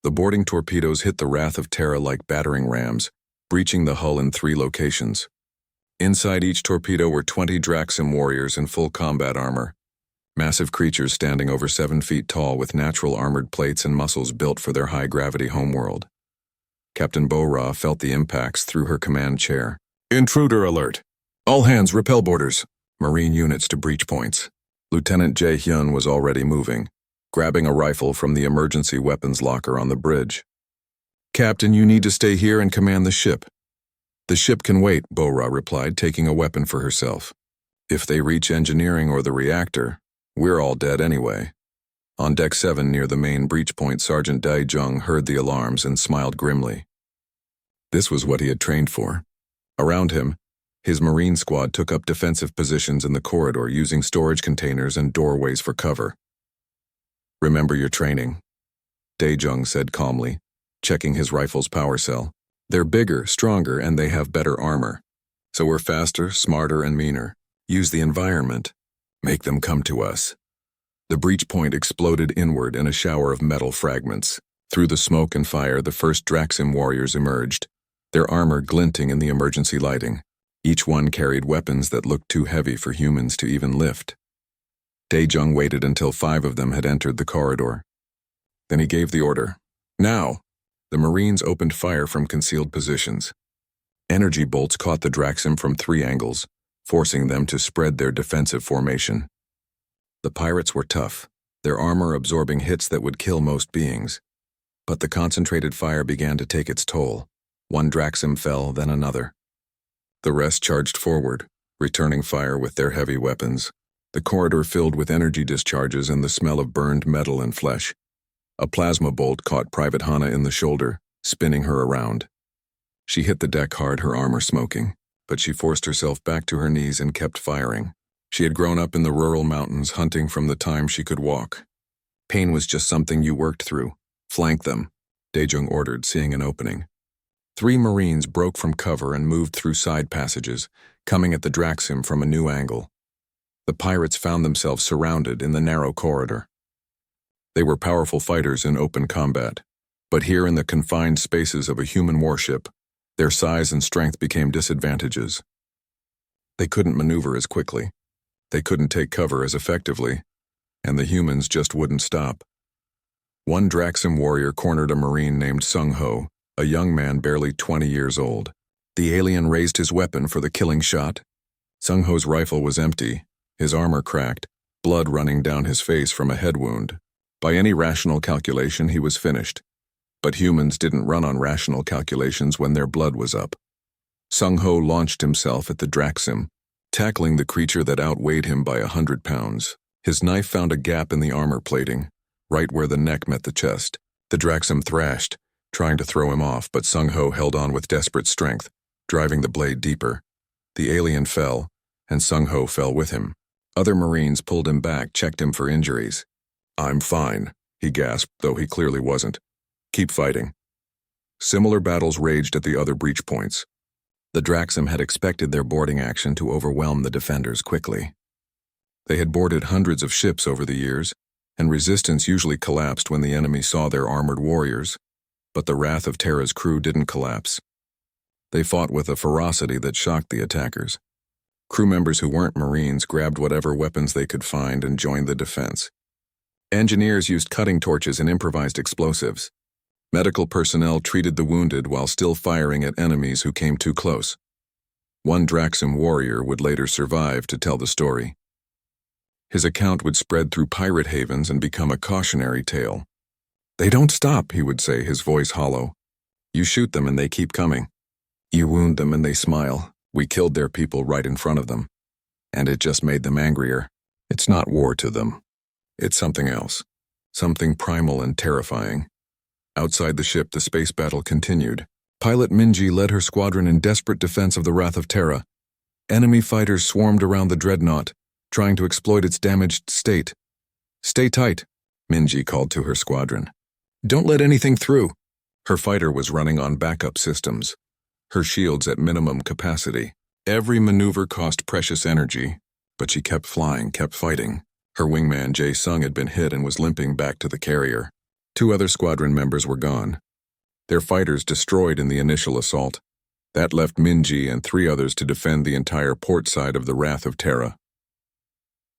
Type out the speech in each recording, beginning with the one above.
The boarding torpedoes hit the Wrath of Terra like battering rams, breaching the hull in 3 locations. Inside each torpedo were 20 Draxim warriors in full combat armor, massive creatures standing over 7 feet tall with natural armored plates and muscles built for their high-gravity homeworld. Captain Bo-Ra felt the impacts through her command chair. Intruder alert! All hands repel boarders. Marine units to breach points. Lieutenant Jae-hyun was already moving, grabbing a rifle from the emergency weapons locker on the bridge. Captain, you need to stay here and command the ship. The ship can wait, Bo-Ra replied, taking a weapon for herself. If they reach engineering or the reactor, we're all dead anyway. On Deck 7 near the main breach point, Sergeant Dae-jung heard the alarms and smiled grimly. This was what he had trained for. Around him, his Marine squad took up defensive positions in the corridor using storage containers and doorways for cover. Remember your training, Dae-jung said calmly, checking his rifle's power cell. They're bigger, stronger, and they have better armor. So we're faster, smarter, and meaner. Use the environment. Make them come to us. The breach point exploded inward in a shower of metal fragments. Through the smoke and fire, the first Draxim warriors emerged, their armor glinting in the emergency lighting. Each one carried weapons that looked too heavy for humans to even lift. Dae-jung waited until 5 of them had entered the corridor. Then he gave the order. Now! The Marines opened fire from concealed positions. Energy bolts caught the Draxim from 3 angles, forcing them to spread their defensive formation. The pirates were tough, their armor absorbing hits that would kill most beings. But the concentrated fire began to take its toll. 1 Draxim fell, then another. The rest charged forward, returning fire with their heavy weapons. The corridor filled with energy discharges and the smell of burned metal and flesh. A plasma bolt caught Private Hana in the shoulder, spinning her around. She hit the deck hard, her armor smoking, but she forced herself back to her knees and kept firing. She had grown up in the rural mountains, hunting from the time she could walk. Pain was just something you worked through. Flank them, Dae-jung ordered, seeing an opening. 3 Marines broke from cover and moved through side passages, coming at the Draxim from a new angle. The pirates found themselves surrounded in the narrow corridor. They were powerful fighters in open combat, but here in the confined spaces of a human warship, their size and strength became disadvantages. They couldn't maneuver as quickly, they couldn't take cover as effectively, and the humans just wouldn't stop. 1 Draxim warrior cornered a Marine named Sung-ho, a young man barely 20 years old. The alien raised his weapon for the killing shot. Sung-ho's rifle was empty, his armor cracked, blood running down his face from a head wound. By any rational calculation, he was finished. But humans didn't run on rational calculations when their blood was up. Sung-ho launched himself at the Draxim, tackling the creature that outweighed him by 100 pounds. His knife found a gap in the armor plating, right where the neck met the chest. The Draxim thrashed, trying to throw him off, but Sung-ho held on with desperate strength, driving the blade deeper. The alien fell, and Sung-ho fell with him. Other Marines pulled him back, checked him for injuries. I'm fine, he gasped, though he clearly wasn't. Keep fighting. Similar battles raged at the other breach points. The Draxim had expected their boarding action to overwhelm the defenders quickly. They had boarded hundreds of ships over the years, and resistance usually collapsed when the enemy saw their armored warriors. But the Wrath of Terra's crew didn't collapse. They fought with a ferocity that shocked the attackers. Crew members who weren't Marines grabbed whatever weapons they could find and joined the defense. Engineers used cutting torches and improvised explosives. Medical personnel treated the wounded while still firing at enemies who came too close. 1 Draxim warrior would later survive to tell the story. His account would spread through pirate havens and become a cautionary tale. They don't stop, he would say, his voice hollow. You shoot them and they keep coming. You wound them and they smile. We killed their people right in front of them. And it just made them angrier. It's not war to them. It's something else. Something primal and terrifying. Outside the ship, the space battle continued. Pilot Minji led her squadron in desperate defense of the Wrath of Terra. Enemy fighters swarmed around the dreadnought, trying to exploit its damaged state. Stay tight, Minji called to her squadron. Don't let anything through. Her fighter was running on backup systems, her shields at minimum capacity. Every maneuver cost precious energy, but she kept flying, kept fighting. Her wingman Jae-sung had been hit and was limping back to the carrier. Two other squadron members were gone, their fighters destroyed in the initial assault. That left Minji and three others to defend the entire port side of the Wrath of Terra.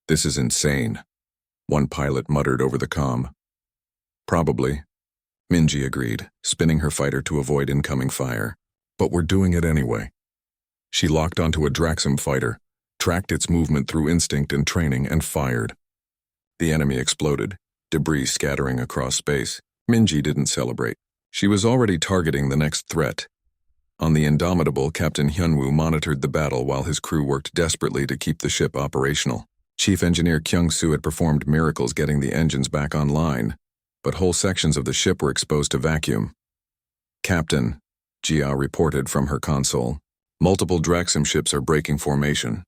"This is insane," one pilot muttered over the comm. "Probably," Minji agreed, spinning her fighter to avoid incoming fire. "But we're doing it anyway." She locked onto a Draxum fighter, tracked its movement through instinct and training, and fired. The enemy exploded, debris scattering across space. Minji didn't celebrate. She was already targeting the next threat. On the Indomitable, Captain Hyunwoo monitored the battle while his crew worked desperately to keep the ship operational. Chief Engineer Kyung-soo had performed miracles getting the engines back online, but whole sections of the ship were exposed to vacuum. "Captain," Jia reported from her console, "multiple Draxum ships are breaking formation.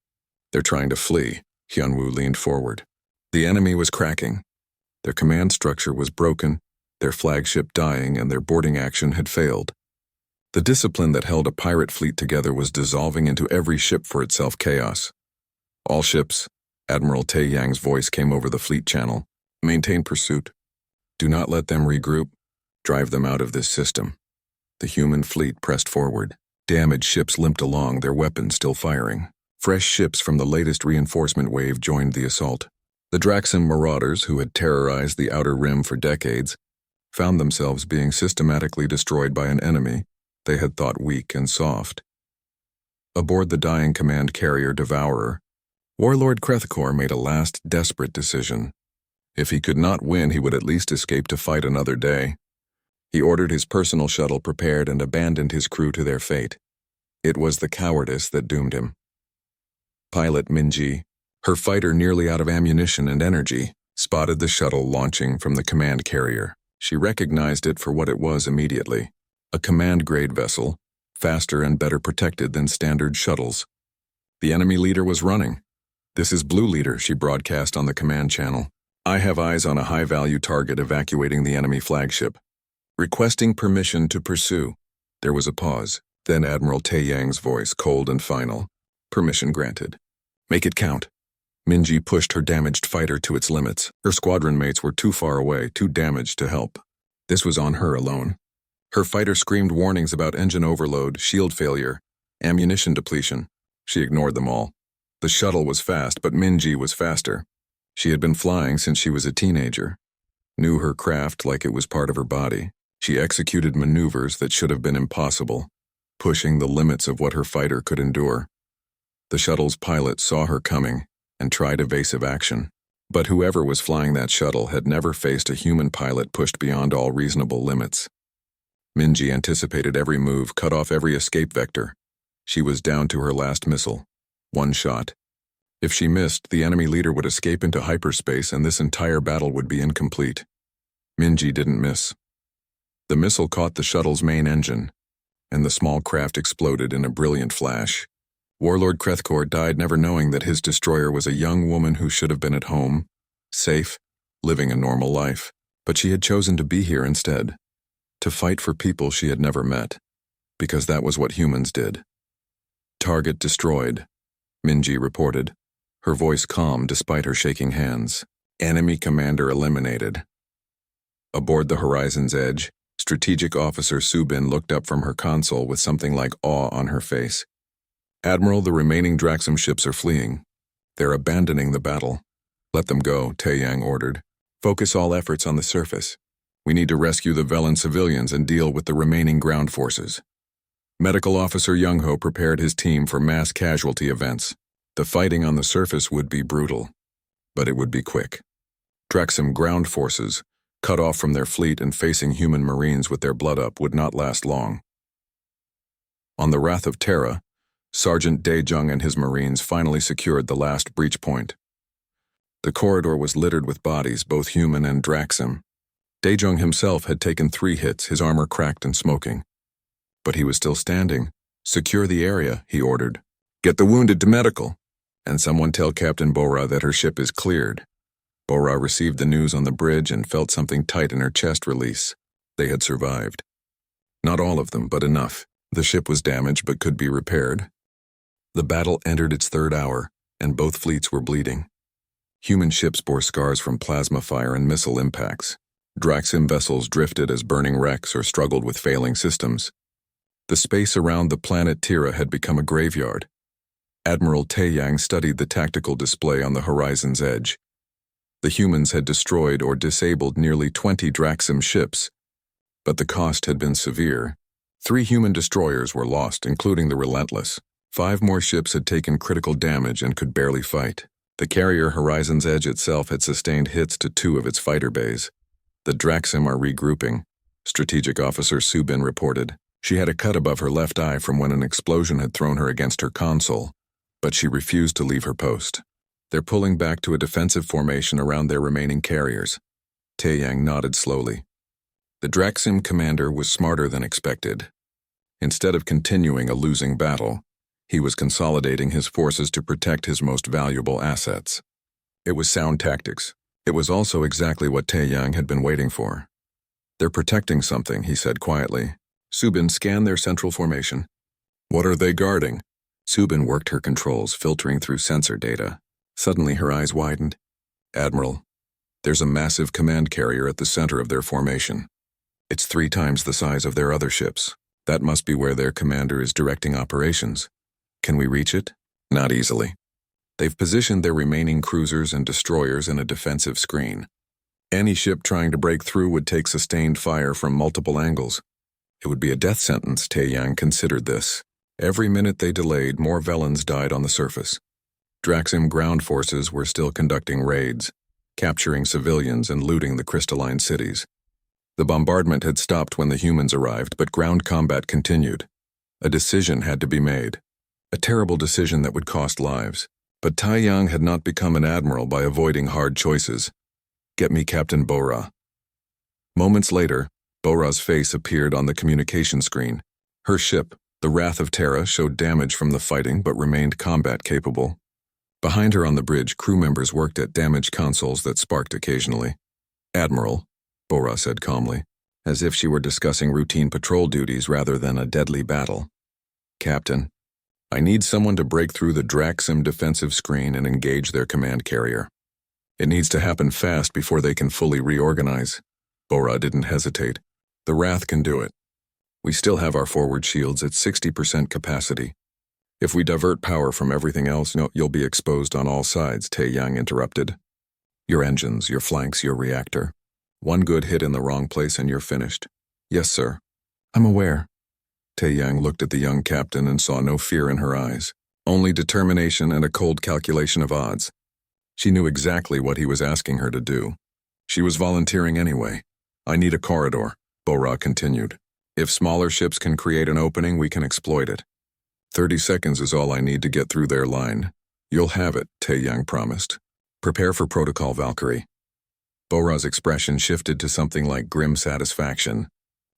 They're trying to flee." Hyunwoo leaned forward. The enemy was cracking. Their command structure was broken, their flagship dying, and their boarding action had failed. The discipline that held a pirate fleet together was dissolving into every ship for itself chaos. "All ships," Admiral Tae Yang's voice came over the fleet channel, "maintain pursuit. Do not let them regroup. Drive them out of this system." The human fleet pressed forward. Damaged ships limped along, their weapons still firing. Fresh ships from the latest reinforcement wave joined the assault. The Draxum marauders, who had terrorized the Outer Rim for decades, found themselves being systematically destroyed by an enemy they had thought weak and soft. Aboard the dying command carrier Devourer, Warlord Krethkor made a last desperate decision. If he could not win, he would at least escape to fight another day. He ordered his personal shuttle prepared and abandoned his crew to their fate. It was the cowardice that doomed him. Pilot Minji, her fighter nearly out of ammunition and energy, spotted the shuttle launching from the command carrier. She recognized it for what it was immediately: a command-grade vessel, faster and better protected than standard shuttles. The enemy leader was running. "This is Blue Leader," she broadcast on the command channel. "I have eyes on a high-value target evacuating the enemy flagship. Requesting permission to pursue." There was a pause. Then Admiral Tae Yang's voice, cold and final. "Permission granted. Make it count." Minji pushed her damaged fighter to its limits. Her squadron mates were too far away, too damaged to help. This was on her alone. Her fighter screamed warnings about engine overload, shield failure, ammunition depletion. She ignored them all. The shuttle was fast, but Minji was faster. She had been flying since she was a teenager. Knew her craft like it was part of her body. She executed maneuvers that should have been impossible, pushing the limits of what her fighter could endure. The shuttle's pilot saw her coming and tried evasive action. But whoever was flying that shuttle had never faced a human pilot pushed beyond all reasonable limits. Minji anticipated every move, cut off every escape vector. She was down to her last missile. One shot. If she missed, the enemy leader would escape into hyperspace and this entire battle would be incomplete. Minji didn't miss. The missile caught the shuttle's main engine, and the small craft exploded in a brilliant flash. Warlord Krethkor died never knowing that his destroyer was a young woman who should have been at home, safe, living a normal life. But she had chosen to be here instead, to fight for people she had never met, because that was what humans did. "Target destroyed," Minji reported, her voice calm despite her shaking hands. "Enemy commander eliminated." Aboard the Horizon's Edge, Strategic Officer Subin looked up from her console with something like awe on her face. "Admiral, the remaining Draxum ships are fleeing. They're abandoning the battle." "Let them go," Tae Yang ordered. "Focus all efforts on the surface. We need to rescue the Velan civilians and deal with the remaining ground forces." Medical Officer Young-ho prepared his team for mass casualty events. The fighting on the surface would be brutal, but it would be quick. Draxum ground forces, cut off from their fleet and facing human marines with their blood up, would not last long. On the Wrath of Terra, Sergeant Daejung and his marines finally secured the last breach point. The corridor was littered with bodies, both human and Draxum. Daejung himself had taken 3 hits, his armor cracked and smoking. But he was still standing. "Secure the area," he ordered. "Get the wounded to medical. And someone tell Captain Bora that her ship is cleared." Bora received the news on the bridge and felt something tight in her chest release. They had survived. Not all of them, but enough. The ship was damaged but could be repaired. The battle entered its 3rd hour, and both fleets were bleeding. Human ships bore scars from plasma fire and missile impacts. Draxim vessels drifted as burning wrecks or struggled with failing systems. The space around the planet Tira had become a graveyard. Admiral Taeyang studied the tactical display on the horizon's edge. The humans had destroyed or disabled nearly 20 Draxim ships, but the cost had been severe. 3 human destroyers were lost, including the Relentless. 5 more ships had taken critical damage and could barely fight. The carrier Horizon's Edge itself had sustained hits to 2 of its fighter bays. The Draxim are regrouping, Strategic Officer Subin reported. She had a cut above her left eye from when an explosion had thrown her against her console, but she refused to leave her post. They're pulling back to a defensive formation around their remaining carriers. Taeyang nodded slowly. The Draxim commander was smarter than expected. Instead of continuing a losing battle, he was consolidating his forces to protect his most valuable assets. It was sound tactics. It was also exactly what Taeyang had been waiting for. They're protecting something, he said quietly. Subin scanned their central formation. What are they guarding? Subin worked her controls, filtering through sensor data. Suddenly her eyes widened. Admiral, there's a massive command carrier at the center of their formation. It's 3 times the size of their other ships. That must be where their commander is directing operations. Can we reach it? Not easily. They've positioned their remaining cruisers and destroyers in a defensive screen. Any ship trying to break through would take sustained fire from multiple angles. It would be a death sentence, Taeyang considered this. Every minute they delayed, more Velans died on the surface. Draxim ground forces were still conducting raids, capturing civilians and looting the crystalline cities. The bombardment had stopped when the humans arrived, but ground combat continued. A decision had to be made. A terrible decision that would cost lives. But Taeyang had not become an admiral by avoiding hard choices. Get me Captain Bora. Moments later, Bora's face appeared on the communication screen. Her ship, the Wrath of Terra, showed damage from the fighting but remained combat-capable. Behind her on the bridge, crew members worked at damaged consoles that sparked occasionally. Admiral, Bora said calmly, as if she were discussing routine patrol duties rather than a deadly battle. Captain, I need someone to break through the Draxim defensive screen and engage their command carrier. It needs to happen fast before they can fully reorganize. Bora didn't hesitate. The Wrath can do it. We still have our forward shields at 60% capacity. If we divert power from everything else, you'll be exposed on all sides, Taeyang interrupted. Your engines, your flanks, your reactor. One good hit in the wrong place and you're finished. Yes, sir. I'm aware. Taeyang looked at the young captain and saw no fear in her eyes, only determination and a cold calculation of odds. She knew exactly what he was asking her to do. She was volunteering anyway. I need a corridor, Bora continued. If smaller ships can create an opening, we can exploit it. 30 seconds is all I need to get through their line. You'll have it, Taeyang promised. Prepare for Protocol Valkyrie. Bora's expression shifted to something like grim satisfaction.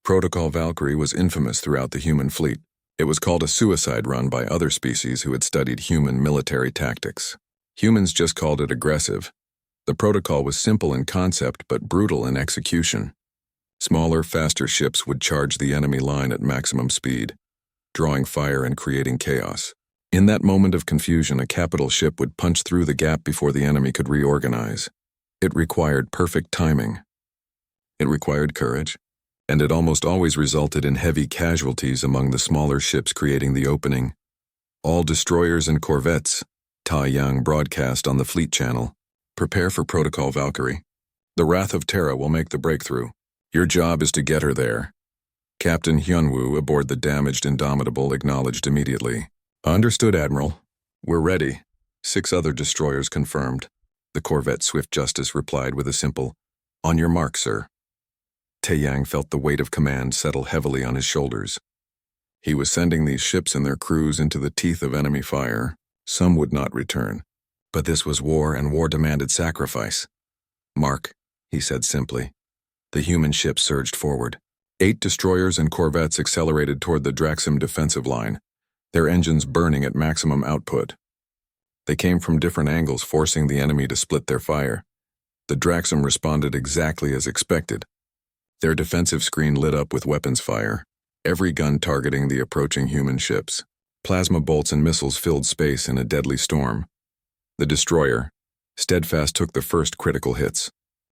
Protocol Valkyrie was infamous throughout the human fleet. It was called a suicide run by other species who had studied human military tactics. Humans just called it aggressive. The protocol was simple in concept but brutal in execution. Smaller, faster ships would charge the enemy line at maximum speed, drawing fire and creating chaos. In that moment of confusion, a capital ship would punch through the gap before the enemy could reorganize. It required perfect timing. It required courage, and it almost always resulted in heavy casualties among the smaller ships creating the opening. All destroyers and corvettes, Taeyang broadcast on the fleet channel. Prepare for Protocol Valkyrie. The Wrath of Terra will make the breakthrough. Your job is to get her there. Captain Hyunwoo aboard the damaged Indomitable acknowledged immediately. Understood, Admiral. We're ready. 6 other destroyers confirmed. The corvette Swift Justice replied with a simple, "On your mark, sir." Taeyang felt the weight of command settle heavily on his shoulders. He was sending these ships and their crews into the teeth of enemy fire. Some would not return. But this was war, and war demanded sacrifice. "Mark," he said simply. The human ship surged forward. 8 destroyers and corvettes accelerated toward the Draxim defensive line, their engines burning at maximum output. They came from different angles, forcing the enemy to split their fire. The Draxim responded exactly as expected. Their defensive screen lit up with weapons fire, every gun targeting the approaching human ships. Plasma bolts and missiles filled space in a deadly storm. The destroyer, Steadfast, took the first critical hits.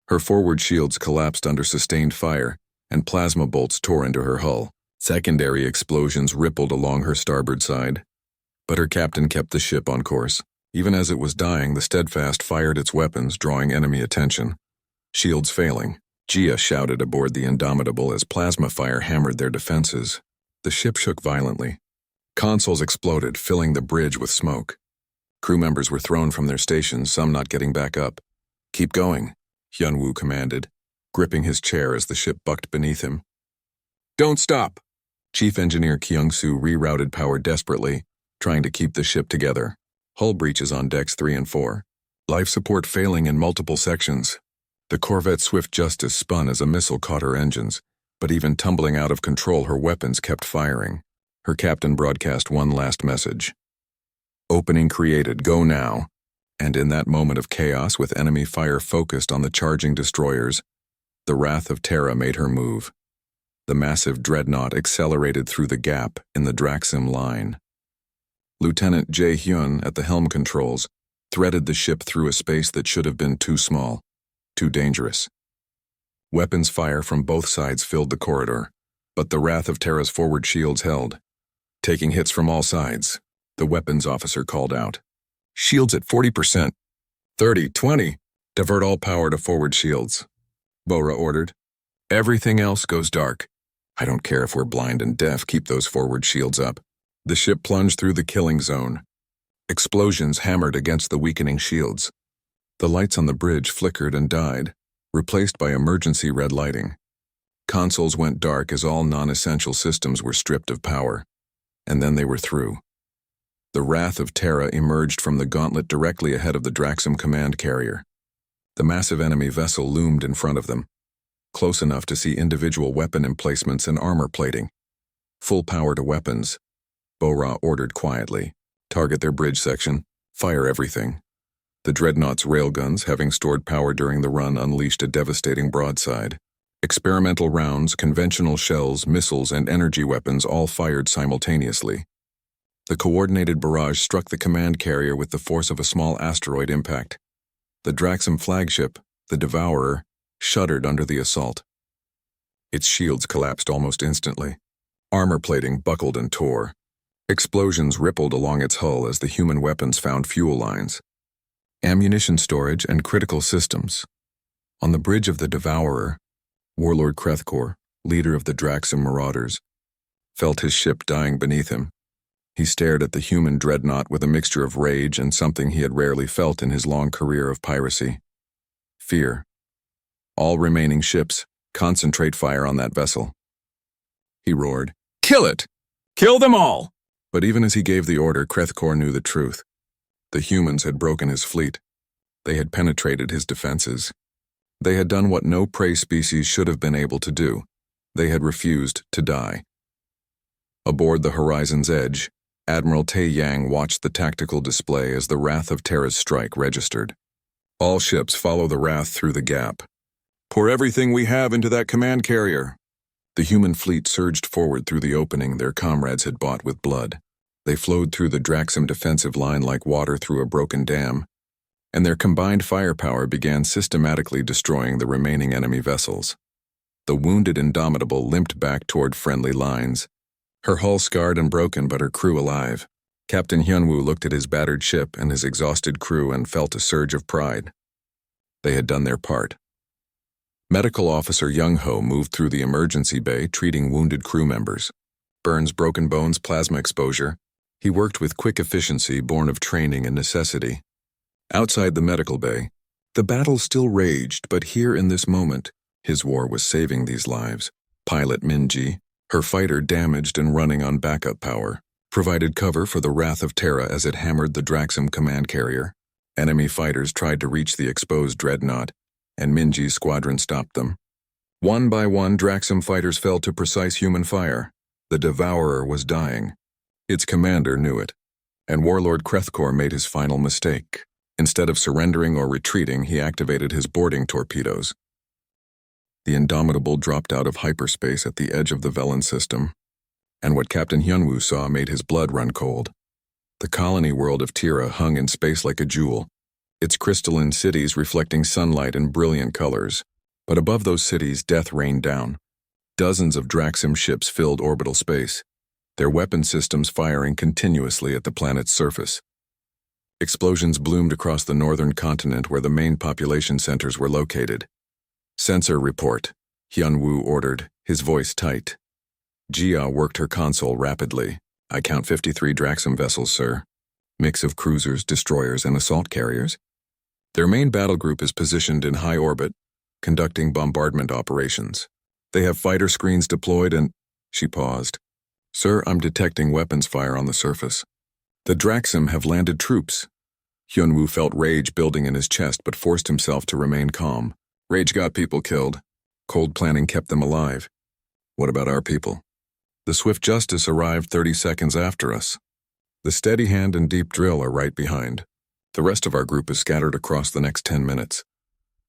Her forward shields collapsed under sustained fire, and plasma bolts tore into her hull. Secondary explosions rippled along her starboard side. But her captain kept the ship on course. Even as it was dying, the Steadfast fired its weapons, drawing enemy attention. Shields failing, Gia shouted aboard the Indomitable as plasma fire hammered their defenses. The ship shook violently. Consoles exploded, filling the bridge with smoke. Crew members were thrown from their stations, some not getting back up. "Keep going," Hyunwoo commanded, gripping his chair as the ship bucked beneath him. "Don't stop!" Chief Engineer Kyung-soo rerouted power desperately, trying to keep the ship together. Hull breaches on decks 3 and 4. Life support failing in multiple sections. The corvette Swift Justice spun as a missile caught her engines, but even tumbling out of control, her weapons kept firing. Her captain broadcast one last message. "Opening created, go now." And in that moment of chaos, with enemy fire focused on the charging destroyers, the Wrath of Terra made her move. The massive dreadnought accelerated through the gap in the Draxim line. Lieutenant Jae-hyun at the helm controls threaded the ship through a space that should have been too small, too dangerous. Weapons fire from both sides filled the corridor, but the Wrath of Terra's forward shields held. Taking hits from all sides, the weapons officer called out. "Shields at 40%. 30, 20. Divert all power to forward shields," Bora ordered. "Everything else goes dark. I don't care if we're blind and deaf, keep those forward shields up." The ship plunged through the killing zone. Explosions hammered against the weakening shields. The lights on the bridge flickered and died, replaced by emergency red lighting. Consoles went dark as all non-essential systems were stripped of power. And then they were through. The Wrath of Terra emerged from the gauntlet directly ahead of the Draxim command carrier. The massive enemy vessel loomed in front of them, close enough to see individual weapon emplacements and armor plating. "Full power to weapons," Bora ordered quietly. "Target their bridge section. Fire everything." The dreadnought's railguns, having stored power during the run, unleashed a devastating broadside. Experimental rounds, conventional shells, missiles, and energy weapons all fired simultaneously. The coordinated barrage struck the command carrier with the force of a small asteroid impact. The Draxim flagship, the Devourer, shuddered under the assault. Its shields collapsed almost instantly. Armor plating buckled and tore. Explosions rippled along its hull as the human weapons found fuel lines, ammunition storage, and critical systems. On the bridge of the Devourer, Warlord Krethkor, leader of the Draxim Marauders, felt his ship dying beneath him. He stared at the human dreadnought with a mixture of rage and something he had rarely felt in his long career of piracy. Fear. "All remaining ships, concentrate fire on that vessel," he roared. "Kill it! Kill them all!" But even as he gave the order, Krethkor knew the truth. The humans had broken his fleet. They had penetrated his defenses. They had done what no prey species should have been able to do. They had refused to die. Aboard the Horizon's Edge, Admiral Tae Yang watched the tactical display as the Wrath of Terra's strike registered. "All ships follow the Wrath through the gap. Pour everything we have into that command carrier." The human fleet surged forward through the opening their comrades had bought with blood. They flowed through the Draxim defensive line like water through a broken dam, and their combined firepower began systematically destroying the remaining enemy vessels. The wounded Indomitable limped back toward friendly lines, her hull scarred and broken but her crew alive. Captain Hyunwoo looked at his battered ship and his exhausted crew and felt a surge of pride. They had done their part. Medical Officer Young-ho moved through the emergency bay treating wounded crew members. Burns, broken bones, plasma exposure. He worked with quick efficiency born of training and necessity. Outside the medical bay, the battle still raged, but here in this moment, his war was saving these lives. Pilot Minji, her fighter damaged and running on backup power, provided cover for the Wrath of Terra as it hammered the Draxim command carrier. Enemy fighters tried to reach the exposed dreadnought, and Minji's squadron stopped them. One by one, Draxim fighters fell to precise human fire. The Devourer was dying. Its commander knew it, and Warlord Krethkor made his final mistake. Instead of surrendering or retreating, he activated his boarding torpedoes. The Indomitable dropped out of hyperspace at the edge of the Velen system, and what Captain Hyunwoo saw made his blood run cold. The colony world of Tira hung in space like a jewel, its crystalline cities reflecting sunlight in brilliant colors. But above those cities, death rained down. Dozens of Draxim ships filled orbital space, their weapon systems firing continuously at the planet's surface. Explosions bloomed across the northern continent where the main population centers were located. "Sensor report," Hyun-woo ordered, his voice tight. Jia worked her console rapidly. "I count 53 Draxim vessels, sir. Mix of cruisers, destroyers, and assault carriers. Their main battle group is positioned in high orbit, conducting bombardment operations. They have fighter screens deployed and—" She paused. "Sir, I'm detecting weapons fire on the surface. The Draxim have landed troops." Hyun-woo felt rage building in his chest but forced himself to remain calm. Rage got people killed. Cold planning kept them alive. What about our people? The Swift Justice arrived 30 seconds after us. The Steady Hand and Deep Drill are right behind. The rest of our group is scattered across the next 10 minutes.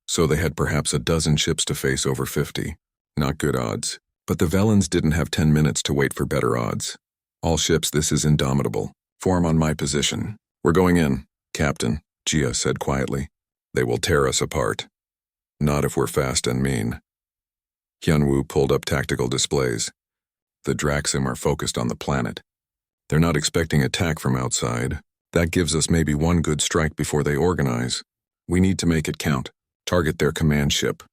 So they had perhaps a dozen ships to face over 50. Not good odds. But the Velans didn't have 10 minutes to wait for better odds. "All ships, this is Indomitable. Form on my position. We're going in, Captain," Jia said quietly. "They will tear us apart. Not if we're fast and mean." Hyun-woo pulled up tactical displays. The Draxim are focused on the planet. They're not expecting attack from outside. That gives us maybe one good strike before they organize. We need to make it count. Target their command ship.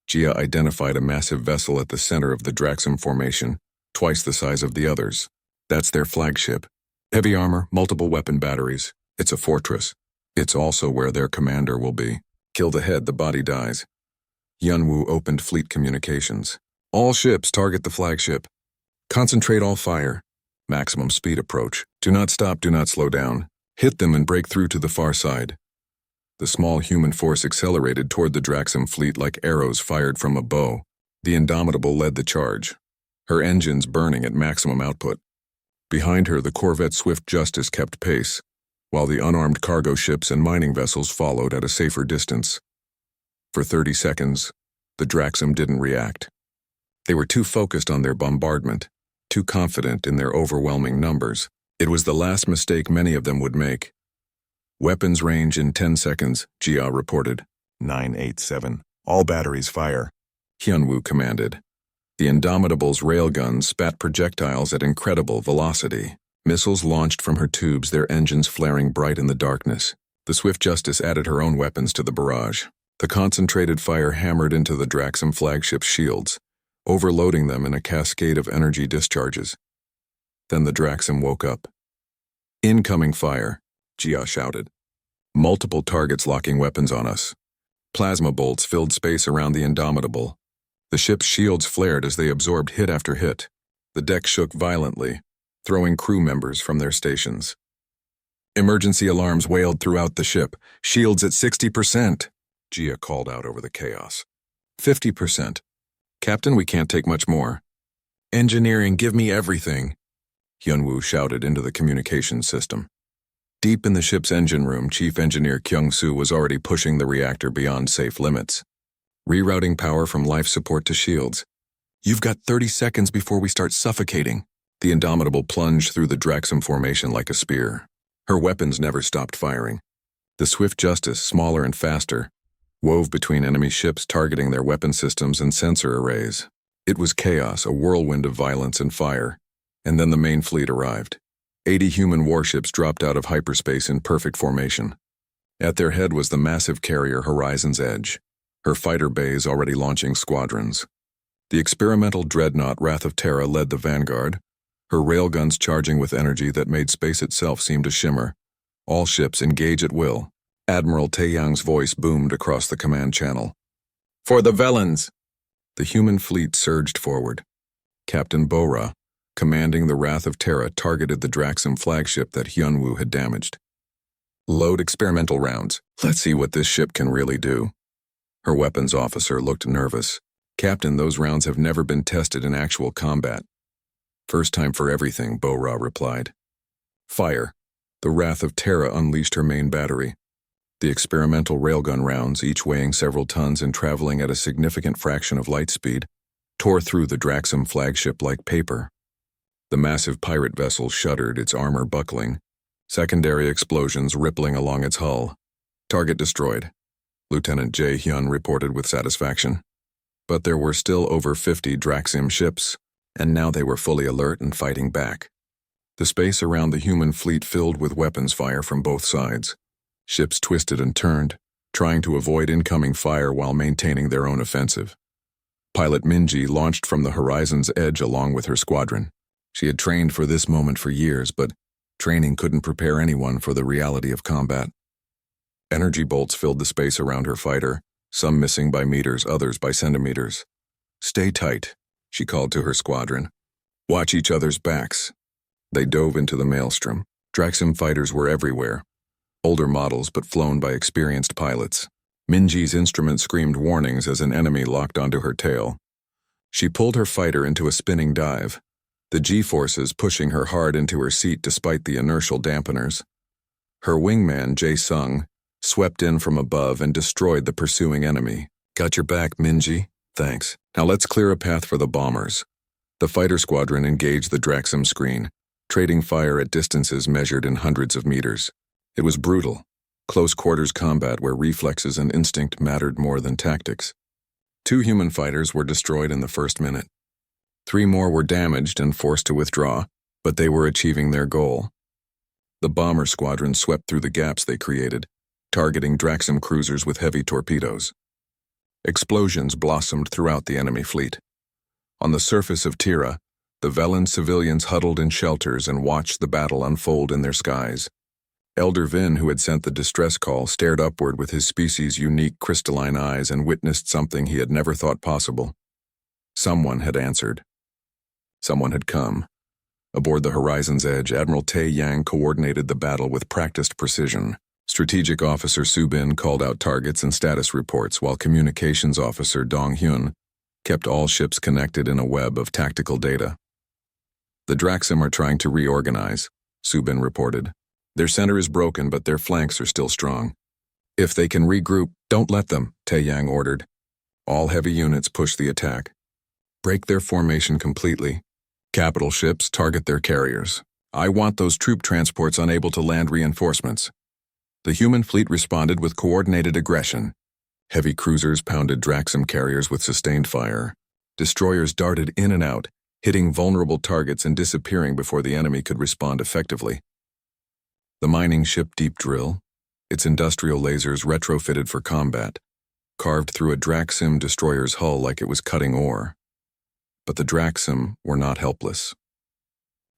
Jia identified a massive vessel at the center of the Draxim formation, twice the size of the others. That's their flagship. Heavy armor, multiple weapon batteries. It's a fortress. It's also where their commander will be. Kill the head, the body dies. Hyun-woo opened fleet communications. "All ships target the flagship. Concentrate all fire. Maximum speed approach. Do not stop, do not slow down. Hit them and break through to the far side." The small human force accelerated toward the Draxim fleet like arrows fired from a bow. The Indomitable led the charge, her engines burning at maximum output. Behind her, the corvette Swift Justice kept pace, while the unarmed cargo ships and mining vessels followed at a safer distance. For 30 seconds, the Draxim didn't react. They were too focused on their bombardment, too confident in their overwhelming numbers. It was the last mistake many of them would make. "Weapons range in 10 seconds, Jia reported. 987. All batteries fire," Hyun-woo commanded. The Indomitable's railguns spat projectiles at incredible velocity. Missiles launched from her tubes, their engines flaring bright in the darkness. The Swift Justice added her own weapons to the barrage. The concentrated fire hammered into the Draxim flagship's shields, overloading them in a cascade of energy discharges. Then the Draxim woke up. "Incoming fire," Jia shouted. Multiple targets locking weapons on us. Plasma bolts filled space around the Indomitable. The ship's shields flared as they absorbed hit after hit. The deck shook violently, throwing crew members from their stations. Emergency alarms wailed throughout the ship. "Shields at 60%, Jia called out over the chaos. 50%. "Captain, we can't take much more." "Engineering, give me everything," Hyun-woo shouted into the communications system. Deep in the ship's engine room, Chief Engineer Kyung-soo was already pushing the reactor beyond safe limits, rerouting power from life support to shields. "You've got 30 seconds before we start suffocating." The Indomitable plunged through the Draxim formation like a spear. Her weapons never stopped firing. The Swift Justice, smaller and faster, wove between enemy ships targeting their weapon systems and sensor arrays. It was chaos, a whirlwind of violence and fire. And then the main fleet arrived. 80 human warships dropped out of hyperspace in perfect formation. At their head was the massive carrier Horizon's Edge, her fighter bays already launching squadrons. The experimental dreadnought Wrath of Terra led the vanguard, her railguns charging with energy that made space itself seem to shimmer. "All ships engage at will." Admiral Taeyang's voice boomed across the command channel. "For the Velans!" The human fleet surged forward. Captain Bora, commanding the Wrath of Terra, targeted the Draxim flagship that Hyun-woo had damaged. "Load experimental rounds. Let's see what this ship can really do." Her weapons officer looked nervous. "Captain, those rounds have never been tested in actual combat." "First time for everything," Bora replied. "Fire." The Wrath of Terra unleashed her main battery. The experimental railgun rounds, each weighing several tons and traveling at a significant fraction of light speed, tore through the Draxim flagship like paper. The massive pirate vessel shuddered, its armor buckling, secondary explosions rippling along its hull. Target destroyed, Lieutenant Jae Hyun reported with satisfaction. But there were still over 50 Draxim ships, and now they were fully alert and fighting back. The space around the human fleet filled with weapons fire from both sides. Ships twisted and turned, trying to avoid incoming fire while maintaining their own offensive. Pilot Minji launched from the horizon's edge along with her squadron. She had trained for this moment for years, but training couldn't prepare anyone for the reality of combat. Energy bolts filled the space around her fighter, some missing by meters, others by centimeters. "Stay tight," she called to her squadron. "Watch each other's backs." They dove into the maelstrom. Draxim fighters were everywhere. Older models but flown by experienced pilots. Minji's instrument screamed warnings as an enemy locked onto her tail. She pulled her fighter into a spinning dive, the G-forces pushing her hard into her seat despite the inertial dampeners. Her wingman, Jae-sung, swept in from above and destroyed the pursuing enemy. "Got your back, Minji? Thanks. Now let's clear a path for the bombers." The fighter squadron engaged the Draxim screen, trading fire at distances measured in hundreds of meters. It was brutal, close-quarters combat where reflexes and instinct mattered more than tactics. 2 human fighters were destroyed in the first minute. 3 more were damaged and forced to withdraw, but they were achieving their goal. The bomber squadron swept through the gaps they created, targeting Draxim cruisers with heavy torpedoes. Explosions blossomed throughout the enemy fleet. On the surface of Tira, the Velan civilians huddled in shelters and watched the battle unfold in their skies. Elder Vin, who had sent the distress call, stared upward with his species' unique crystalline eyes and witnessed something he had never thought possible. Someone had answered. Someone had come. Aboard the horizon's edge, Admiral Tae Yang coordinated the battle with practiced precision. Strategic Officer Subin called out targets and status reports, while Communications Officer Dong Hyun kept all ships connected in a web of tactical data. "The Draxim are trying to reorganize," Subin reported. "Their center is broken, but their flanks are still strong. If they can regroup, don't let them," Tae Yang ordered. All heavy units push the attack. Break their formation completely. Capital ships target their carriers. I want those troop transports unable to land reinforcements. The human fleet responded with coordinated aggression. Heavy cruisers pounded Draxim carriers with sustained fire. Destroyers darted in and out, hitting vulnerable targets and disappearing before the enemy could respond effectively. The mining ship Deep Drill, its industrial lasers retrofitted for combat, carved through a Draxim destroyer's hull like it was cutting ore. But the Draxim were not helpless.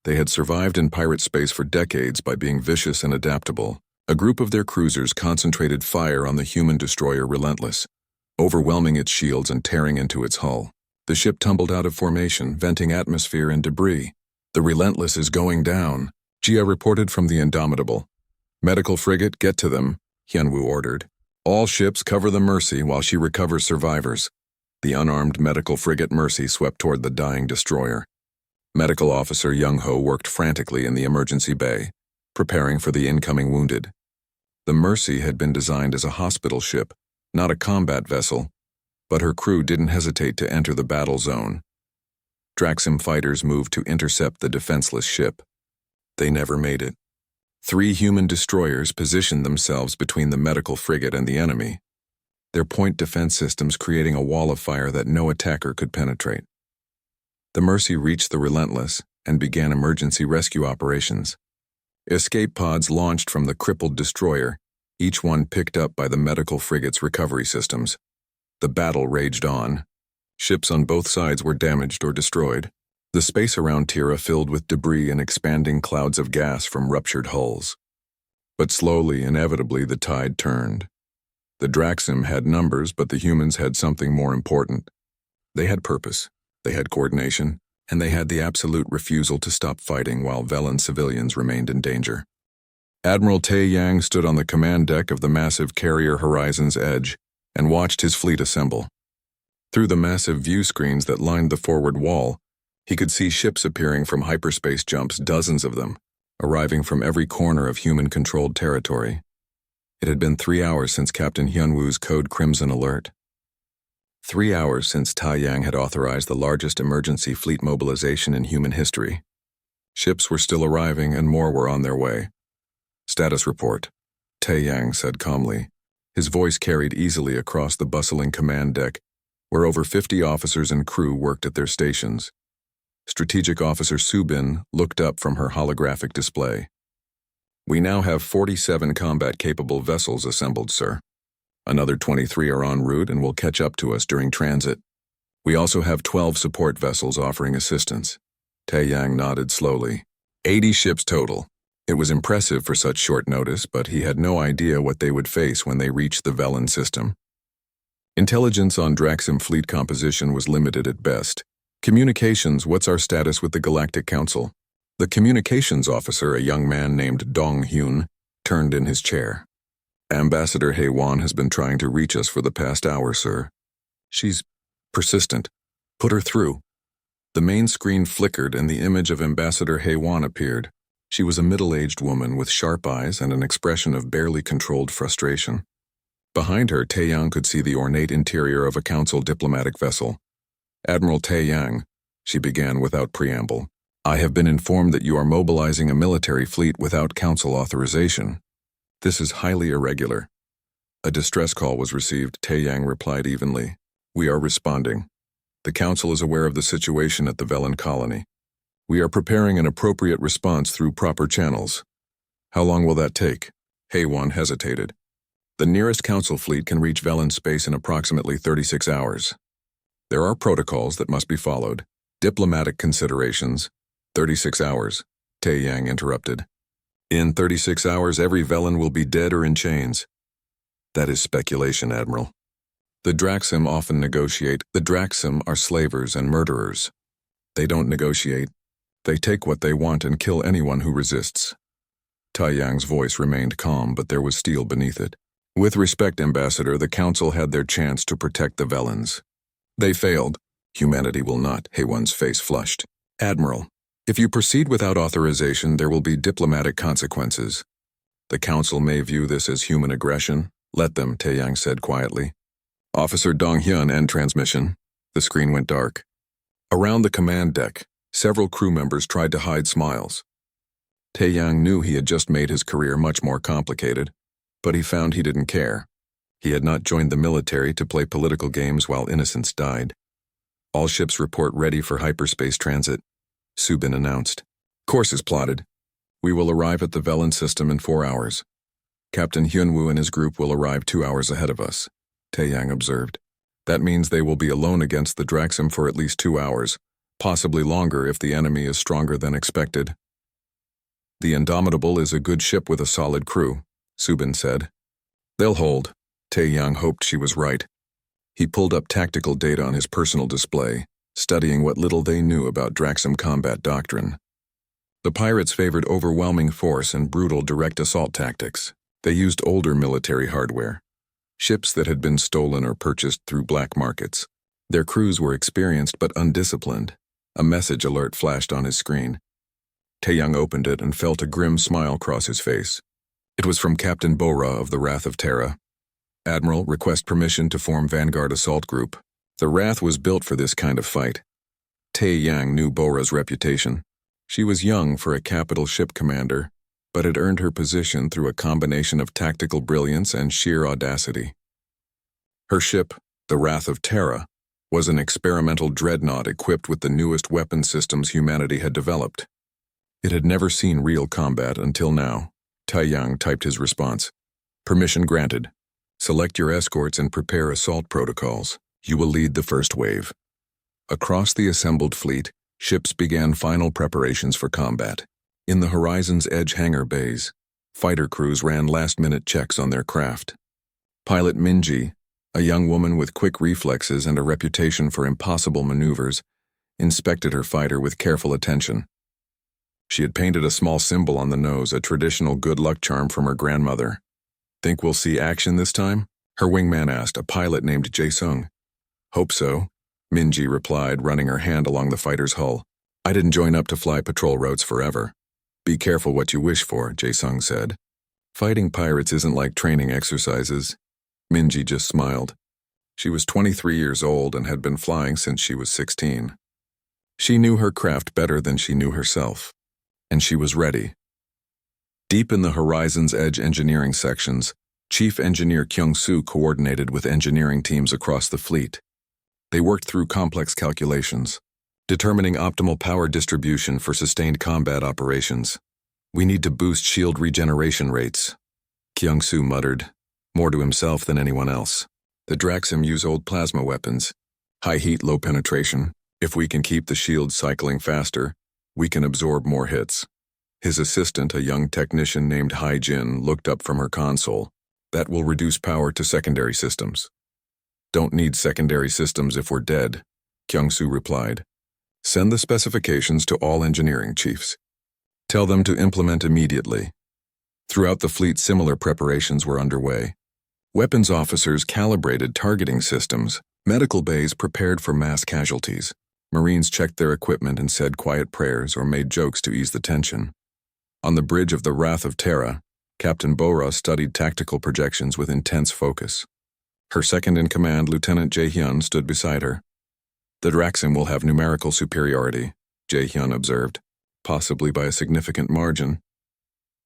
They had survived in pirate space for decades by being vicious and adaptable. A group of their cruisers concentrated fire on the human destroyer Relentless, overwhelming its shields and tearing into its hull. The ship tumbled out of formation, venting atmosphere and debris. "The Relentless is going down," Jia reported from the Indomitable. "Medical frigate, get to them," Hyunwoo ordered. "All ships cover the Mercy while she recovers survivors." The unarmed medical frigate Mercy swept toward the dying destroyer. Medical Officer Young-ho worked frantically in the emergency bay, preparing for the incoming wounded. The Mercy had been designed as a hospital ship, not a combat vessel, but her crew didn't hesitate to enter the battle zone. Draxim fighters moved to intercept the defenseless ship. They never made it. 3 human destroyers positioned themselves between the medical frigate and the enemy, their point defense systems creating a wall of fire that no attacker could penetrate. The Mercy reached the Relentless and began emergency rescue operations. Escape pods launched from the crippled destroyer, each one picked up by the medical frigate's recovery systems. The battle raged on. Ships on both sides were damaged or destroyed. The space around Tira filled with debris and expanding clouds of gas from ruptured hulls. But slowly, inevitably, the tide turned. The Draxim had numbers, but the humans had something more important. They had purpose, they had coordination, and they had the absolute refusal to stop fighting while Velan civilians remained in danger. Admiral Tae Yang stood on the command deck of the massive carrier Horizon's Edge and watched his fleet assemble. Through the massive view screens that lined the forward wall, he could see ships appearing from hyperspace jumps, dozens of them, arriving from every corner of human-controlled territory. It had been 3 hours since Captain Hyunwoo's Code Crimson alert. 3 hours since Tae Yang had authorized the largest emergency fleet mobilization in human history. Ships were still arriving and more were on their way. "Status report," Tae Yang said calmly. His voice carried easily across the bustling command deck, where over 50 officers and crew worked at their stations. Strategic Officer Subin looked up from her holographic display. "We now have 47 combat-capable vessels assembled, sir. Another 23 are en route and will catch up to us during transit. We also have 12 support vessels offering assistance." Taeyang nodded slowly. 80 ships total. It was impressive for such short notice, but he had no idea what they would face when they reached the Velen system. Intelligence on Draxim fleet composition was limited at best. "Communications, what's our status with the Galactic Council?" The communications officer, a young man named Dong Hyun, turned in his chair. "Ambassador Heywan has been trying to reach us for the past hour, sir. She's persistent. Put her through." The main screen flickered and the image of Ambassador Heywan appeared. She was a middle-aged woman with sharp eyes and an expression of barely controlled frustration. Behind her, Taeyang could see the ornate interior of a council diplomatic vessel. "Admiral Taeyang," she began without preamble, "I have been informed that you are mobilizing a military fleet without council authorization. This is highly irregular." A distress call was received. Taeyang replied evenly, "We are responding. The council is aware of the situation at the Velen colony. We are preparing an appropriate response through proper channels." "How long will that take?" Heywan hesitated. "The nearest council fleet can reach Velen space in approximately 36 hours. There are protocols that must be followed. Diplomatic considerations." 36 hours, Taeyang interrupted. "In 36 hours, every Velen will be dead or in chains." "That is speculation, Admiral. The Draxim often negotiate. The Draxim are slavers and murderers. They don't negotiate. They take what they want and kill anyone who resists." Taeyang's voice remained calm, but there was steel beneath it. "With respect, Ambassador, the Council had their chance to protect the Velens. They failed. Humanity will not." Heywan's face flushed. "Admiral, if you proceed without authorization, there will be diplomatic consequences. The Council may view this as human aggression." "Let them," Taeyang said quietly. "Officer Donghyun, end transmission." The screen went dark. Around the command deck, several crew members tried to hide smiles. Taeyang knew he had just made his career much more complicated, but he found he didn't care. He had not joined the military to play political games while innocents died. "All ships report ready for hyperspace transit," Subin announced. "Course is plotted. We will arrive at the Velen system in 4 hours. Captain Hyunwoo and his group will arrive 2 hours ahead of us," Taeyang observed. "That means they will be alone against the Draxim for at least 2 hours, possibly longer if the enemy is stronger than expected." "The Indomitable is a good ship with a solid crew," Subin said. "They'll hold." Taeyang hoped she was right. He pulled up tactical data on his personal display, studying what little they knew about Draxim combat doctrine. The pirates favored overwhelming force and brutal direct assault tactics. They used older military hardware, ships that had been stolen or purchased through black markets. Their crews were experienced but undisciplined. A message alert flashed on his screen. Taeyang opened it and felt a grim smile cross his face. It was from Captain Bora of the Wrath of Terra. "Admiral, request permission to form Vanguard Assault Group." The Wrath was built for this kind of fight. Taeyang knew Bora's reputation. She was young for a capital ship commander, but had earned her position through a combination of tactical brilliance and sheer audacity. Her ship, the Wrath of Terra, was an experimental dreadnought equipped with the newest weapon systems humanity had developed. It had never seen real combat until now. Taeyang typed his response. "Permission granted. Select your escorts and prepare assault protocols. You will lead the first wave." Across the assembled fleet, ships began final preparations for combat. In the Horizon's Edge hangar bays, fighter crews ran last-minute checks on their craft. Pilot Minji, a young woman with quick reflexes and a reputation for impossible maneuvers, inspected her fighter with careful attention. She had painted a small symbol on the nose, a traditional good luck charm from her grandmother. "Think we'll see action this time?" her wingman asked, a pilot named Jae-sung. "Hope so," Minji replied, running her hand along the fighter's hull. "I didn't join up to fly patrol routes forever." "Be careful what you wish for," Jae-sung said. "Fighting pirates isn't like training exercises." Minji just smiled. She was 23 years old and had been flying since she was 16. She knew her craft better than she knew herself, and she was ready. Deep in the Horizon's Edge engineering sections, Chief Engineer Kyung-soo coordinated with engineering teams across the fleet. They worked through complex calculations, determining optimal power distribution for sustained combat operations. We need to boost shield regeneration rates, Kyung-soo muttered, more to himself than anyone else. The Draxim use old plasma weapons. High heat, low penetration. If we can keep the shields cycling faster, we can absorb more hits. His assistant, a young technician named Hai-jin, looked up from her console. That will reduce power to secondary systems. Don't need secondary systems if we're dead, Kyung-soo replied. Send the specifications to all engineering chiefs. Tell them to implement immediately. Throughout the fleet, similar preparations were underway. Weapons officers calibrated targeting systems. Medical bays prepared for mass casualties. Marines checked their equipment and said quiet prayers or made jokes to ease the tension. On the bridge of the Wrath of Terra, Captain Bora studied tactical projections with intense focus. Her second-in-command, Lieutenant Jae-hyun, stood beside her. The Draxim will have numerical superiority, Jae-hyun observed, possibly by a significant margin.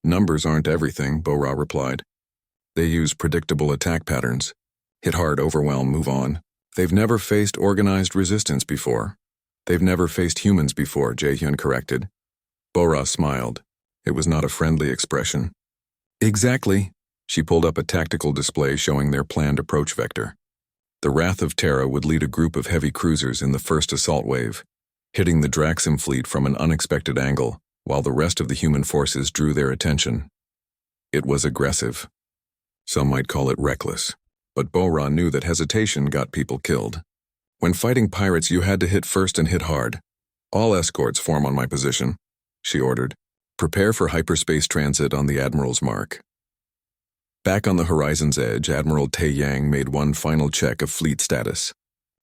Numbers aren't everything, Bora replied. They use predictable attack patterns. Hit hard, overwhelm, move on. They've never faced organized resistance before. They've never faced humans before, Jae-hyun corrected. Bora smiled. It was not a friendly expression. Exactly. She pulled up a tactical display showing their planned approach vector. The Wrath of Terra would lead a group of heavy cruisers in the first assault wave, hitting the Draxim fleet from an unexpected angle, while the rest of the human forces drew their attention. It was aggressive. Some might call it reckless, but Bora knew that hesitation got people killed. When fighting pirates, you had to hit first and hit hard. All escorts form on my position, she ordered. Prepare for hyperspace transit on the Admiral's mark. Back on the horizon's edge, Admiral Tae Yang made one final check of fleet status.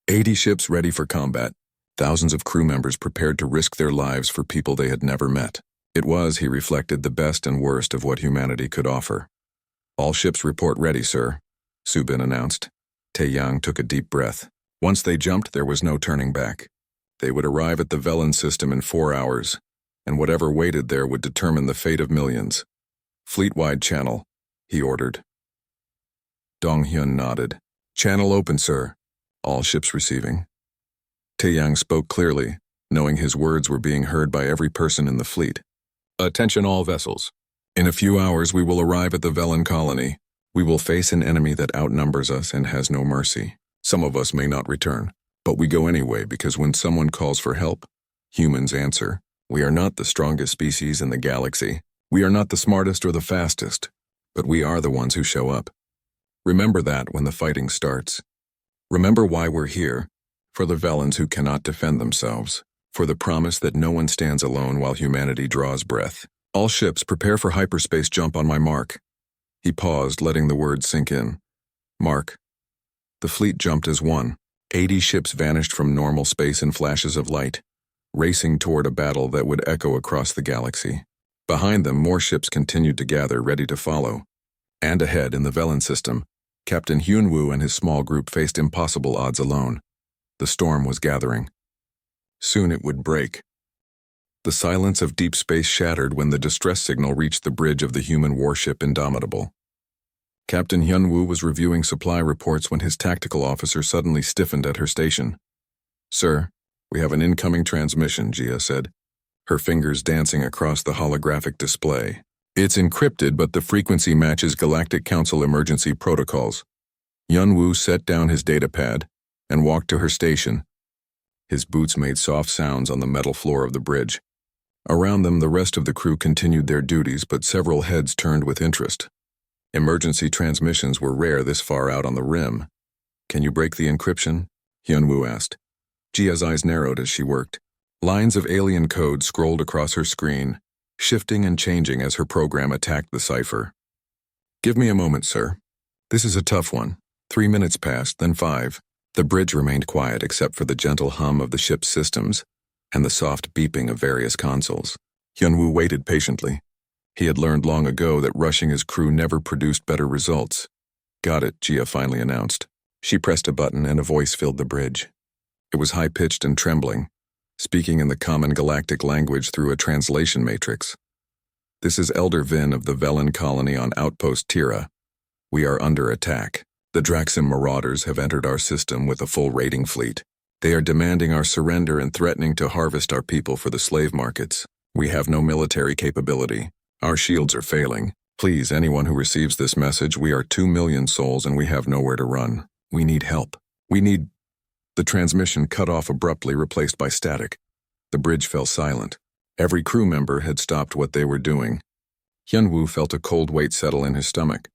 80 ships ready for combat. Thousands of crew members prepared to risk their lives for people they had never met. It was, he reflected, the best and worst of what humanity could offer. All ships report ready, sir, Subin announced. Tae Yang took a deep breath. Once they jumped, there was no turning back. They would arrive at the Velen system in 4 hours, and whatever waited there would determine the fate of millions. Fleet-wide channel, he ordered. Dong-hyun nodded. Channel open, sir. All ships receiving. Tae Yang spoke clearly, knowing his words were being heard by every person in the fleet. Attention all vessels. In a few hours we will arrive at the Velen colony. We will face an enemy that outnumbers us and has no mercy. Some of us may not return, but we go anyway because when someone calls for help, humans answer. We are not the strongest species in the galaxy. We are not the smartest or the fastest, but we are the ones who show up. Remember that when the fighting starts. Remember why we're here, for the Velens who cannot defend themselves, for the promise that no one stands alone while humanity draws breath. All ships prepare for hyperspace jump on my mark. He paused, letting the words sink in. Mark. The fleet jumped as one. 80 ships vanished from normal space in flashes of light, racing toward a battle that would echo across the galaxy. Behind them, more ships continued to gather, ready to follow. And ahead, in the Velen system, Captain Hyun-woo and his small group faced impossible odds alone. The storm was gathering. Soon it would break. The silence of deep space shattered when the distress signal reached the bridge of the human warship Indomitable. Captain Hyun-woo was reviewing supply reports when his tactical officer suddenly stiffened at her station. Sir, we have an incoming transmission, Jia said, her fingers dancing across the holographic display. It's encrypted, but the frequency matches Galactic Council emergency protocols. Hyun-woo set down his datapad and walked to her station. His boots made soft sounds on the metal floor of the bridge. Around them, the rest of the crew continued their duties, but several heads turned with interest. Emergency transmissions were rare this far out on the rim. Can you break the encryption? Hyun-woo asked. Jia's eyes narrowed as she worked. Lines of alien code scrolled across her screen, shifting and changing as her program attacked the cipher. Give me a moment, sir. This is a tough one. 3 minutes passed, then 5. The bridge remained quiet except for the gentle hum of the ship's systems and the soft beeping of various consoles. Hyun-woo waited patiently. He had learned long ago that rushing his crew never produced better results. Got it, Jia finally announced. She pressed a button and a voice filled the bridge. It was high-pitched and trembling, speaking in the common galactic language through a translation matrix. This is Elder Vin of the Velen colony on Outpost Tira. We are under attack. The Draxim Marauders have entered our system with a full raiding fleet. They are demanding our surrender and threatening to harvest our people for the slave markets. We have no military capability. Our shields are failing. Please, anyone who receives this message, we are 2 million souls and we have nowhere to run. We need help. The transmission cut off abruptly, replaced by static. The bridge fell silent. Every crew member had stopped what they were doing. Hyunwoo felt a cold weight settle in his stomach.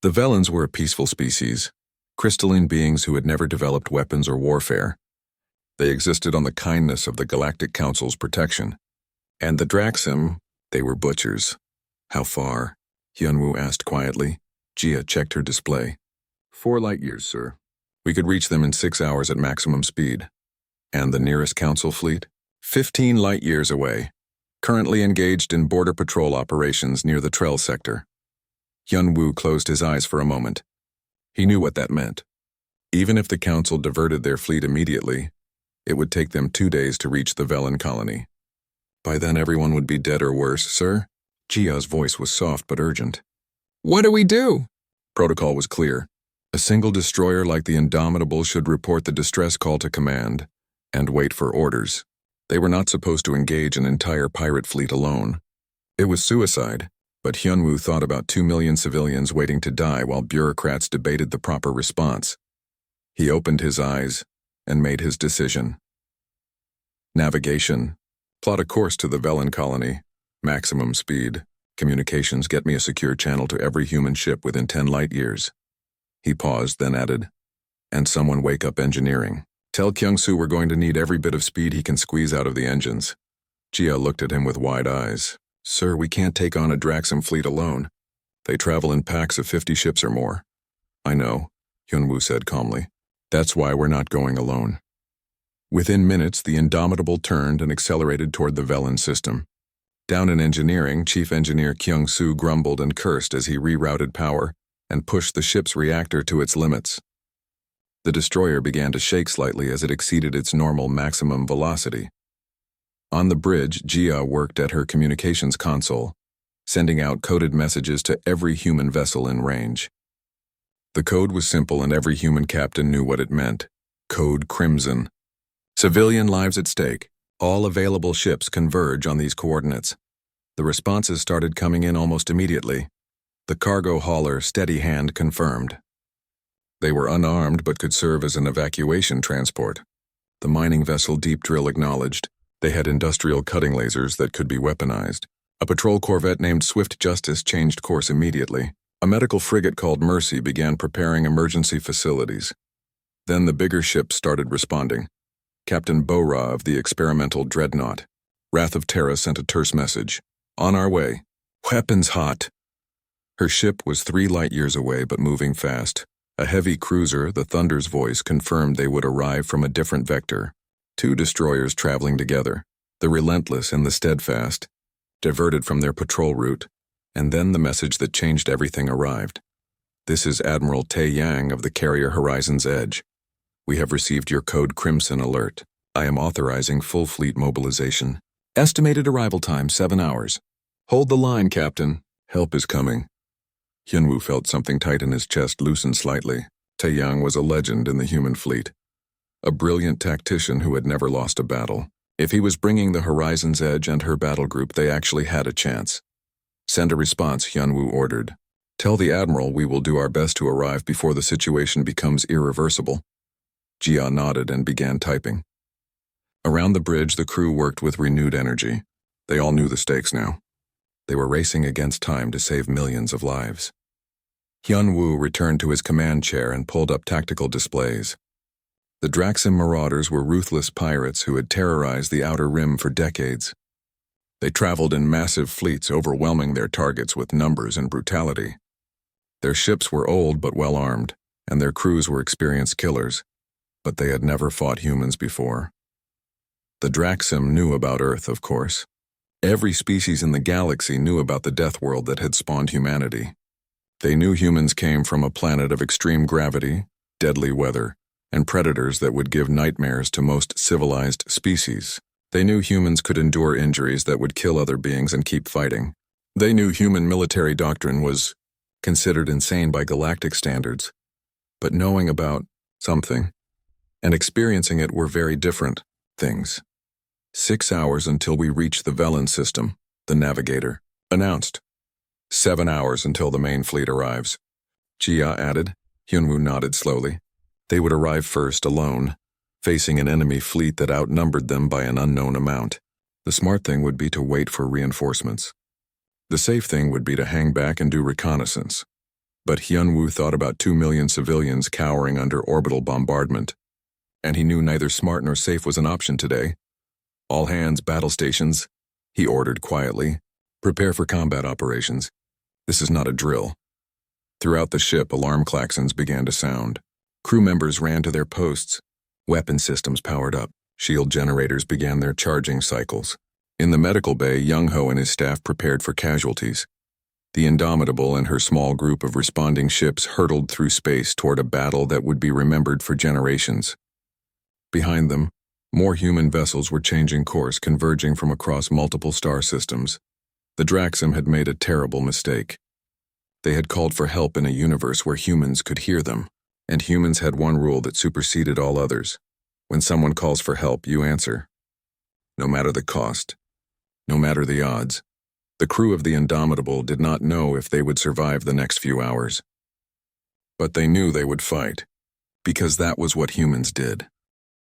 The Velans were a peaceful species, crystalline beings who had never developed weapons or warfare. They existed on the kindness of the Galactic Council's protection. And the Draxim, they were butchers. How far? Hyunwoo asked quietly. Jia checked her display. 4 light years, sir. We could reach them in 6 hours at maximum speed. And the nearest council fleet? 15 light years away. Currently engaged in border patrol operations near the Trell sector. Hyunwoo closed his eyes for a moment. He knew what that meant. Even if the council diverted their fleet immediately, it would take them 2 days to reach the Velan colony. By then everyone would be dead or worse, sir. Jia's voice was soft but urgent. What do we do? Protocol was clear. A single destroyer like the Indomitable should report the distress call to command and wait for orders. They were not supposed to engage an entire pirate fleet alone. It was suicide, but Hyunwoo thought about 2 million civilians waiting to die while bureaucrats debated the proper response. He opened his eyes and made his decision. Navigation. Plot a course to the Velan colony. Maximum speed. Communications, get me a secure channel to every human ship within 10 light years. He paused, then added, and someone wake up engineering. Tell Kyung-soo we're going to need every bit of speed he can squeeze out of the engines. Jia looked at him with wide eyes. Sir, we can't take on a Draxim fleet alone. They travel in packs of 50 ships or more. I know, Hyunwoo said calmly. That's why we're not going alone. Within minutes, the Indomitable turned and accelerated toward the Velan system. Down in engineering, Chief Engineer Kyung-soo grumbled and cursed as he rerouted power and pushed the ship's reactor to its limits. The destroyer began to shake slightly as it exceeded its normal maximum velocity. On the bridge, Jia worked at her communications console, sending out coded messages to every human vessel in range. The code was simple and every human captain knew what it meant. Code Crimson. Civilian lives at stake. All available ships converge on these coordinates. The responses started coming in almost immediately. The cargo hauler Steady Hand confirmed. They were unarmed but could serve as an evacuation transport. The mining vessel Deep Drill acknowledged. They had industrial cutting lasers that could be weaponized. A patrol corvette named Swift Justice changed course immediately. A medical frigate called Mercy began preparing emergency facilities. Then the bigger ships started responding. Captain Bora of the experimental dreadnought. Wrath of Terra sent a terse message. On our way. Weapons hot. Her ship was 3 light years away but moving fast. A heavy cruiser, the Thunder's voice, confirmed they would arrive from a different vector. 2 destroyers traveling together, the Relentless and the Steadfast, diverted from their patrol route, and then the message that changed everything arrived. This is Admiral Tae Yang of the carrier Horizon's Edge. We have received your Code Crimson alert. I am authorizing full fleet mobilization. Estimated arrival time 7 hours. Hold the line, Captain. Help is coming. Hyunwoo felt something tight in his chest loosen slightly. Tae Yang was a legend in the human fleet. A brilliant tactician who had never lost a battle. If he was bringing the Horizon's Edge and her battle group, they actually had a chance. Send a response, Hyunwoo ordered. Tell the Admiral we will do our best to arrive before the situation becomes irreversible. Jia nodded and began typing. Around the bridge, the crew worked with renewed energy. They all knew the stakes now. They were racing against time to save millions of lives. Hyunwoo returned to his command chair and pulled up tactical displays. The Draxim Marauders were ruthless pirates who had terrorized the Outer Rim for decades. They traveled in massive fleets, overwhelming their targets with numbers and brutality. Their ships were old but well-armed, and their crews were experienced killers, but they had never fought humans before. The Draxim knew about Earth, of course. Every species in the galaxy knew about the death world that had spawned humanity. They knew humans came from a planet of extreme gravity, deadly weather, and predators that would give nightmares to most civilized species. They knew humans could endure injuries that would kill other beings and keep fighting. They knew human military doctrine was considered insane by galactic standards, but knowing about something and experiencing it were very different things. 6 hours until we reach the Velen system, the navigator announced. 7 hours until the main fleet arrives. Jia added. Hyunwoo nodded slowly. They would arrive first, alone, facing an enemy fleet that outnumbered them by an unknown amount. The smart thing would be to wait for reinforcements. The safe thing would be to hang back and do reconnaissance. But Hyunwoo thought about 2 million civilians cowering under orbital bombardment. And he knew neither smart nor safe was an option today. All hands, battle stations, he ordered quietly. Prepare for combat operations. This is not a drill. Throughout the ship, alarm klaxons began to sound. Crew members ran to their posts. Weapon systems powered up. Shield generators began their charging cycles. In the medical bay, Young-ho and his staff prepared for casualties. The Indomitable and her small group of responding ships hurtled through space toward a battle that would be remembered for generations. Behind them, more human vessels were changing course, converging from across multiple star systems. The Draxum had made a terrible mistake. They had called for help in a universe where humans could hear them, and humans had one rule that superseded all others. When someone calls for help, you answer. No matter the cost, no matter the odds. The crew of the Indomitable did not know if they would survive the next few hours. But they knew they would fight, because that was what humans did.